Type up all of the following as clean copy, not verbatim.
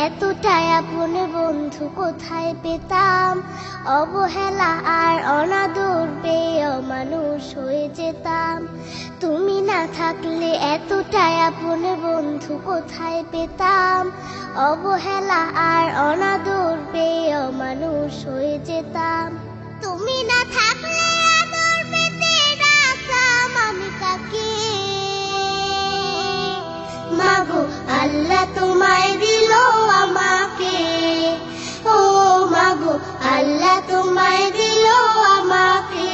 এতটাই আপন বন্ধু কোথায় পেতাম, অবহেলা আর অনাদর পেয়ে অমানুষ হয়ে যেতাম। তুমি না থাকলে এতটাই আপন বন্ধু কোথায় পেতাম, অবহেলা আর অনাদর পেয়ে অমানুষ হয়ে যেতাম। তুমি না থাকলে আদর পেতে রাখতাম আমি কাকে? মাগো আল্লাহ তোমায় দিল আমাকে, ও মাগো আল্লাহ তোমায় দিল আমাকে।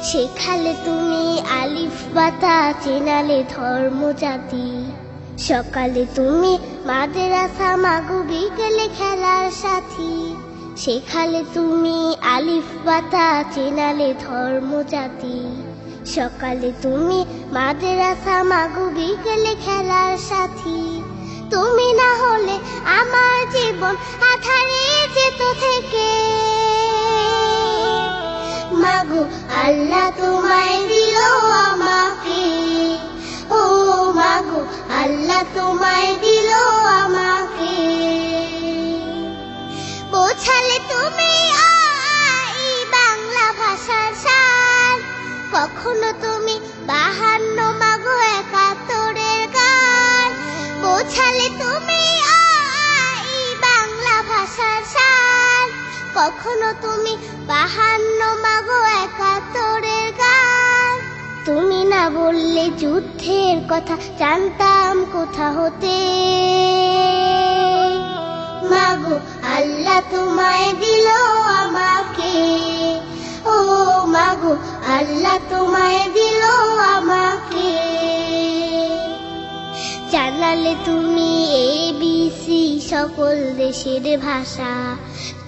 শেখালে তুমি আলিফ বাতা, চেনালে ধর্ম জাতি। সকালে তুমি মাদ্রাসা, মাগো বিকেলে খেলার সাথী। শেখালে তুমি আলিফ বাতা, চেনালে ধর্ম জাতি। সকালে তুমি মাদ্রাসা, মাগো বিকেলে খেলার সাথী। তুমি না হলে আমার জীবন আধারে যেত থেকে। মাগো আল্লাহ তোমায় দিল আমাকে, ও মাগো আল্লাহ তোমায় দিল আমাকে। বোঝালে তুমি এই বাংলা ভাষার সার, কখনো তুমি 52 মাগো 71-এর গান। বোঝালে তুমি এই বাংলা ভাষার সার, কখনো তুমি 52 মাগো 71-এর গান। তুমি না বললে যুদ্ধের কথা জানতাম কোথা হতে। মাগো আল্লাহ তোমায় দিল আমাকে, ও মাগো আল্লাহ তোমায় দিল আমাকে। জানালে তুমি ABC সকল দেশের ভাষা।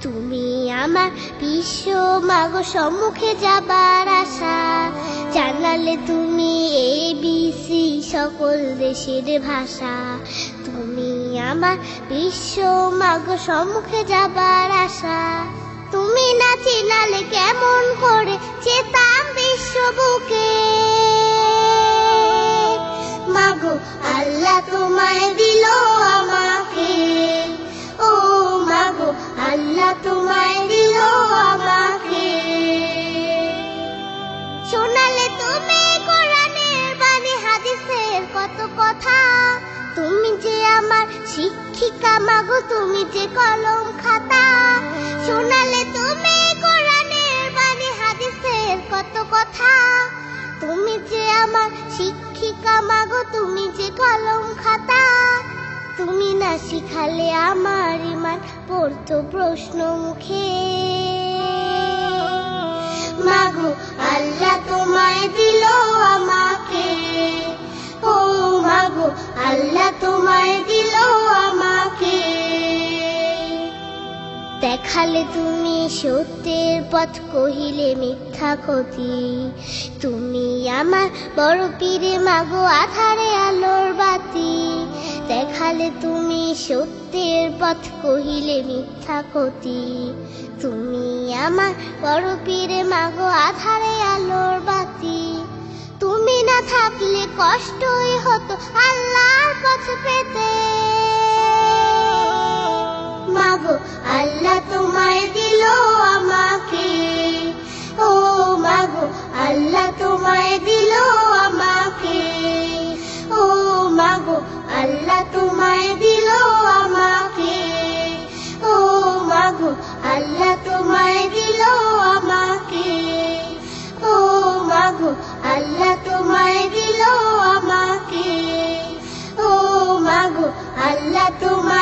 তুমি আমার বিশ্ব মাগো সম্মুখে যাবার আশা। জানালে তুমি ABC সকল দেশের ভাষা। তুমি আমার বিশ্ব মাগো সম্মুখে যাবার আশা। তুমি না চিনালে কেমন করে যেতাম বিশ্ব বুকে। মাগো আল্লাহ তোমায় দিল আমাকে, ও মাগো আল্লাহ তোমায় দিল আমাকে। শোনালে তুমি কোরআনের বাণী, হাদিসের কত কথা। তুমি যে আমার শিক্ষিকা মাগো, তুমি যে কলম খাতা। শোনালে তুমি কোরআনের বাণী, হাদিসের কত কথা। তুমি যে আমার শিক্ষিকা মাগো, তুমি যে কলম খাতা। তুমি না শিখালে আমার ইমান পড়তো প্রশ্ন মুখে। মাগো আল্লাহ তোমায় দিল আমাকে, ও মাগো আল্লাহ তোমায় দিল আমাকে। দেখালে তুমি সত্যের পথ, কহিলে মিথ্যা ক্ষতি। তুমি আমার বড় পীরে মাগো, আধারে আলোর বাতি। দেখালে তুমি সত্যের পথ, কহিলে মিথ্যা ক্ষতি। তুমি আমার বড় পীরে মাগো, আধারে আলোর বাতি। তুমি না থাকলে কষ্টই হতো আল্লাহর পথ পেতে। মাগো আল্লাহ তোমায় দিল আমাকে, ও মাগো আল্লাহ তোমায় দিল আমাকে। ও মাগো আল্লাহ তোমায় দিল আমাকে, ও মাগো আল্লাহ তোমায় দিল আমাকে। ও মাগো আল্লাহ তোমায় দিল আমাকে, ও মাগো আল্লাহ তোমায়